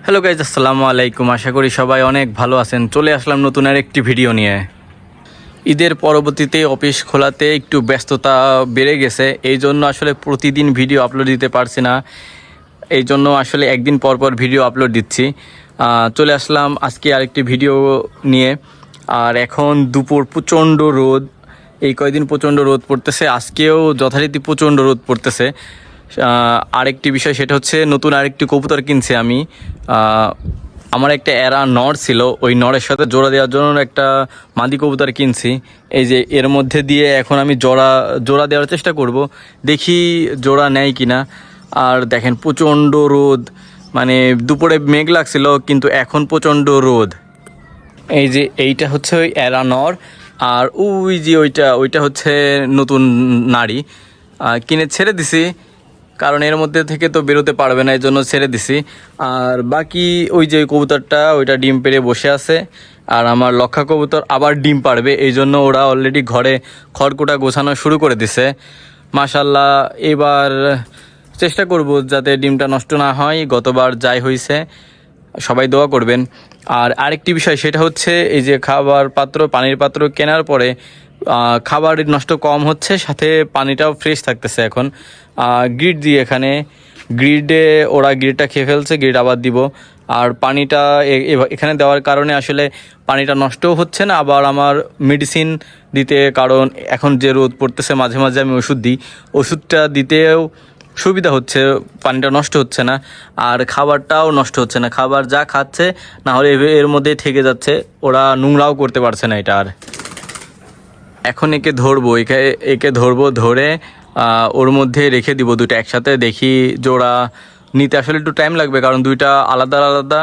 Hello guys, আসসালামু আলাইকুম। আশা করি সবাই অনেক ভালো আছেন। চলে আসলাম নতুন আরেকটি ভিডিও নিয়ে। ঈদের পরবর্তীতে অফিস খোলাতে একটু ব্যস্ততা বেড়ে গেছে, এই জন্য আসলে প্রতিদিন ভিডিও আপলোড দিতে পারছি না। এই জন্য আসলে একদিন পর পর ভিডিও আপলোড দিচ্ছি। চলে আসলাম আজকে আরেকটি ভিডিও নিয়ে। আর এখন দুপুর, প্রচণ্ড রোদ। এই কয়দিন প্রচণ্ড রোদ পড়তেছে, আজকেও যথারীতি প্রচণ্ড রোদ পড়তেছে। আরেকটি বিষয়, সেটা হচ্ছে নতুন আরেকটি কবুতর কিনছি আমি। আমার একটা এরা নর ছিল, ওই নরের সাথে জোড়া দেওয়ার জন্য একটা মাদি কবুতর কিনছি। এই যে এর মধ্যে দিয়ে এখন আমি জোড়া দেওয়ার চেষ্টা করব, দেখি জোড়া নেয় কিনা। আর দেখেন প্রচণ্ড রোদ, মানে দুপুরে মেঘ লাগছিল কিন্তু এখন প্রচণ্ড রোদ। এই যে এইটা হচ্ছে ওই এরা নর, আর ওই যে ওইটা হচ্ছে নতুন নারী। কিনে ছেড়ে দিছি, কারণ এর মধ্যে থেকে তো বেরোতে পারবে না, এই জন্য ছেড়ে দিছি। আর বাকি ওই যে কবুতরটা, ওইটা ডিম পেড়ে বসে আছে। আর আমার লক্ষা কবুতর আবার ডিম পাড়বে, এই জন্য ওরা অলরেডি ঘরে খড়কুটা গোছানো শুরু করে দিছে। মাশাল্লাহ, এবার চেষ্টা করব যাতে ডিমটা নষ্ট না হয়। গতবার যাই হয়েছে, সবাই দোয়া করবেন। আর আরেকটি বিষয়, সেটা হচ্ছে এই যে খাবার পাত্র, পানির পাত্র কেনার পরে খাবার নষ্ট কম হচ্ছে, সাথে পানিটাও ফ্রেশ থাকতেছে। এখন গ্রিড দিয়ে ওরা গ্রিডটা খেয়ে ফেলছে, গ্রিড আবার দিব। আর পানিটা এখানে দেওয়ার কারণে আসলে পানিটা নষ্টও হচ্ছে না। আবার আমার মেডিসিন দিতে, কারণ এখন যে রোদ পড়তেছে, মাঝে মাঝে আমি ওষুধ দিই, ওষুধটা দিতেও সুবিধা হচ্ছে, পানিটা নষ্ট হচ্ছে না। আর খাবারটাও নষ্ট হচ্ছে না, খাবার যা খাচ্ছে না হলে এর মধ্যে থেকে যাচ্ছে, ওরা নোংরাও করতে পারছে না এটা। আর এখন একে ধরবো, ধরে ওর মধ্যে রেখে দিব দুটো একসাথে। দেখি জোড়া নিতে আসলে একটু টাইম লাগবে, কারণ দুইটা আলাদা আলাদা,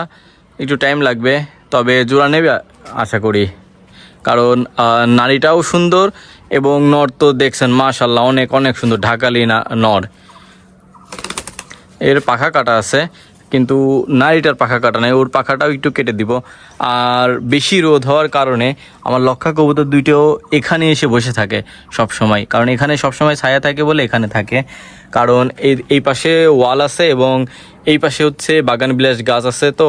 একটু টাইম লাগবে। তবে জোড়া নেবে আশা করি, কারণ নারীটাও সুন্দর এবং নর তো দেখছেন মাশাল্লাহ অনেক অনেক সুন্দর, ঢাকালি নর। এর পাখা কাটা আছে, কিন্তু নারীটার পাখা কাটা নেই, ওর পাখাটাও একটু কেটে দিব। আর বেশি রোদ হওয়ার কারণে আমার লক্ষা কবুতর দুইটাও এখানে এসে বসে থাকে সব সময়, কারণ এখানে সব সময় ছায়া থাকে বলে এখানে থাকে। কারণ এই পাশে ওয়াল আছে এবং এই পাশে হচ্ছে বাগান বিলাস গাছ আছে, তো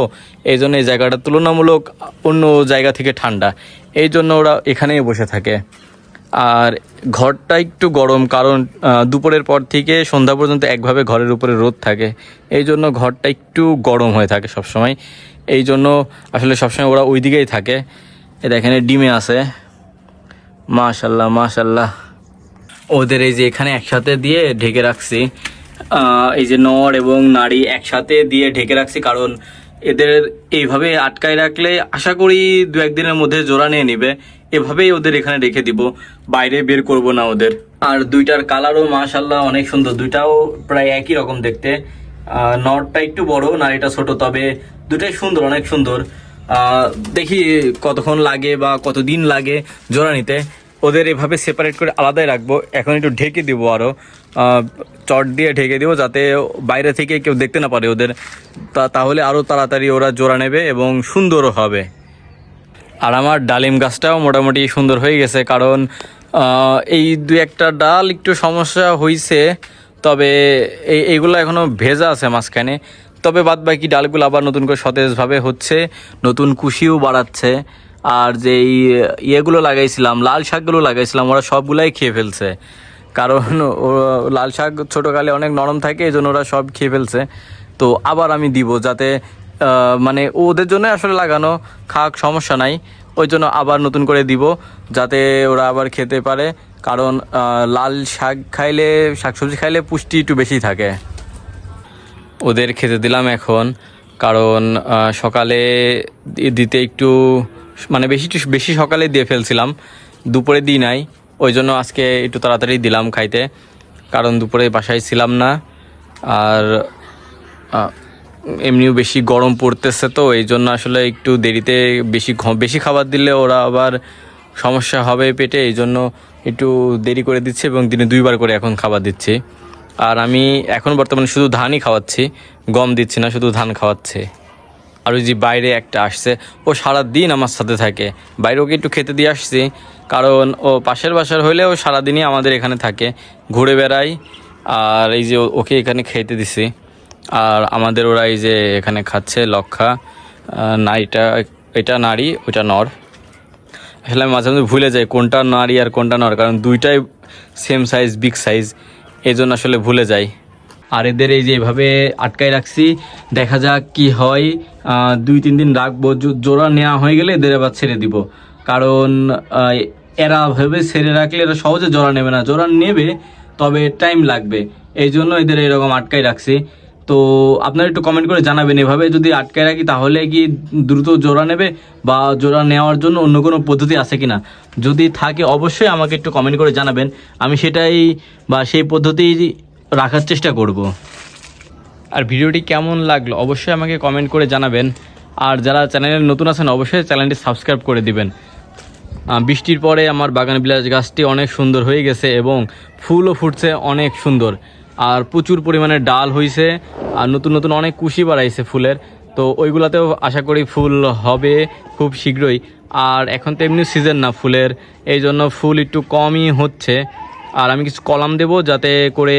এই জন্য এই জায়গাটা তুলনামূলক অন্য জায়গা থেকে ঠান্ডা, এই জন্য ওরা এখানেই বসে থাকে। আর ঘরটা একটু গরম, কারণ দুপুরের পর থেকে সন্ধ্যা পর্যন্ত একভাবে ঘরের উপরে রোদ থাকে, এই জন্য ঘরটা একটু গরম হয়ে থাকে সবসময়। এই জন্য আসলে সবসময় ওরা ওই দিকেই থাকে। এ দেখেন ডিমে আছে, মাশাল্লাহ মাশাল্লাহ। ওদের এই যে এখানে একসাথে দিয়ে ঢেকে রাখছি, এই যে নর এবং নারী একসাথে দিয়ে ঢেকে রাখছি, কারণ এদের এইভাবে আটকায় রাখলে আশা করি 2-1 দিনের মধ্যে জোড়া নিয়ে নিবে। এভাবেই ওদের এখানে রেখে দিব, বাইরে বের করব না ওদের। আর দুইটার কালারও মাশাল্লাহ অনেক সুন্দর, দুইটাও প্রায় একই রকম দেখতে। নরটা একটু বড়, নারীটা ছোট, তবে দুটাই সুন্দর, অনেক সুন্দর। দেখি কতক্ষণ লাগে বা কতদিন লাগে জোড়া নিতে। ওদের এভাবে সেপারেট করে আলাদাই রাখবো। এখন একটু ঢেকে দিব, আরও চট দিয়ে ঢেকে দিব, যাতে বাইরে থেকে কেউ দেখতে না পারে ওদের। তাহলে আরও তাড়াতাড়ি ওরা জোড়া নেবে এবং সুন্দরও হবে। আর আমার ডালিম গাছটাও মোটামুটি সুন্দর হয়ে গেছে, কারণ এই 2-1টা ডাল একটু সমস্যা হয়েছে, তবে এইগুলো এখনও ভেজা আছে মাঝখানে। তবে বাদ বাকি ডালগুলো আবার নতুন করে সতেজভাবে হচ্ছে, নতুন কুশিও বাড়াচ্ছে। আর যেই ইয়েগুলো লাগাইছিলাম, লাল শাকগুলো লাগাইছিলাম, ওরা সবগুলাই খেয়ে ফেলছে, কারণ লাল শাক ছোটোকালে অনেক নরম থাকে, এই জন্য ওরা সব খেয়ে ফেলছে। তো আবার আমি দিব, যাতে মানে ওদের জন্য আসলে লাগানো, খাক সমস্যা নাই, ওই জন্য আবার নতুন করে দিব, যাতে ওরা আবার খেতে পারে। কারণ লাল শাকসবজি খাইলে পুষ্টি একটু বেশি থাকে। ওদের খেতে দিলাম এখন, কারণ সকালে দিতে একটু মানে বেশি সকালে দিয়ে ফেলছিলাম, দুপুরে দিই নাই, ওই জন্য আজকে একটু তাড়াতাড়ি দিলাম খাইতে, কারণ দুপুরে বাসায় ছিলাম না। আর এমনিও বেশি গরম পড়তেছে, তো এই জন্য আসলে একটু দেরিতে বেশি খাবার দিলে ওরা আবার সমস্যা হবে পেটে, এই জন্য একটু দেরি করে দিচ্ছি এবং দিনে 2বার করে এখন খাবার দিচ্ছি। আর আমি এখন বর্তমানে শুধু ধানই খাওয়াচ্ছি, গম দিচ্ছি না, শুধু ধান খাওয়াচ্ছি। আর ওই যে বাইরে একটা আসছে, ও সারাদিন আমার সাথে থাকে, বাইরে ওকে একটু খেতে দিয়ে আসছি, কারণ ও পাশের বাসার হলে ও সারাদিনই আমাদের এখানে থাকে, ঘুরে বেড়ায়। আর এই যে ওকে এখানে খেতে দিছি। আর আমাদের ওরা এই যে এখানে খাচ্ছে লক্ষা, না এটা নারী ওইটা নর। আসলে আমি মাঝে মাঝে ভুলে যাই কোনটা নারী আর কোনটা নর, কারণ দুইটাই সেম সাইজ, বিগ সাইজ, এই জন্য আসলে ভুলে যাই। আর এদের এই যে এভাবে আটকায় রাখছি, দেখা যাক কি হয়। 2-3 দিন রাখবো, জোড়া নেওয়া হয়ে গেলে এদের আবার ছেড়ে দিব, কারণ এরা ভেবে ছেড়ে রাখলে এরা সহজে জোড়া নেবে না, জোড়া নেবে তবে টাইম লাগবে, এই জন্য এদের এরকম আটকায় রাখছি। তো আপনারা একটু কমেন্ট করে জানাবেন, এভাবে যদি আটকায় রাখি তাহলে কি দ্রুত জোড়া নেবে, বা জোড়া নেওয়ার জন্য অন্য কোনো পদ্ধতি আছে কিনা, যদি থাকে অবশ্যই আমাকে একটু কমেন্ট করে জানাবেন, আমি সেটাই বা সেই পদ্ধতি রাখার চেষ্টা করব। আর ভিডিওটি কেমন লাগলো অবশ্যই আমাকে কমেন্ট করে জানাবেন। আর যারা চ্যানেলে নতুন আছেন অবশ্যই চ্যানেলটি সাবস্ক্রাইব করে দিবেন। বৃষ্টির পরে আমার বাগান বিলাস গাছটি অনেক সুন্দর হয়ে গেছে এবং ফুলও ফুটছে অনেক সুন্দর, আর প্রচুর পরিমাণে ডাল হয়েছে, আর নতুন নতুন অনেক কুশি বাড়াইছে ফুলের, তো ওইগুলাতেও আশা করি ফুল হবে খুব শীঘ্রই। আর এখন তো এমনি সিজন না ফুলের, এই জন্য ফুল একটু কমই হচ্ছে। আর আমি কিছু কলাম দেব যাতে করে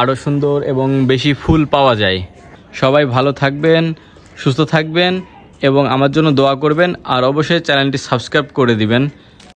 আরও সুন্দর এবং বেশি ফুল পাওয়া যায়। সবাই ভালো থাকবেন, সুস্থ থাকবেন এবং আমার জন্য দোয়া করবেন, আর অবশ্যই চ্যানেলটি সাবস্ক্রাইব করে দিবেন।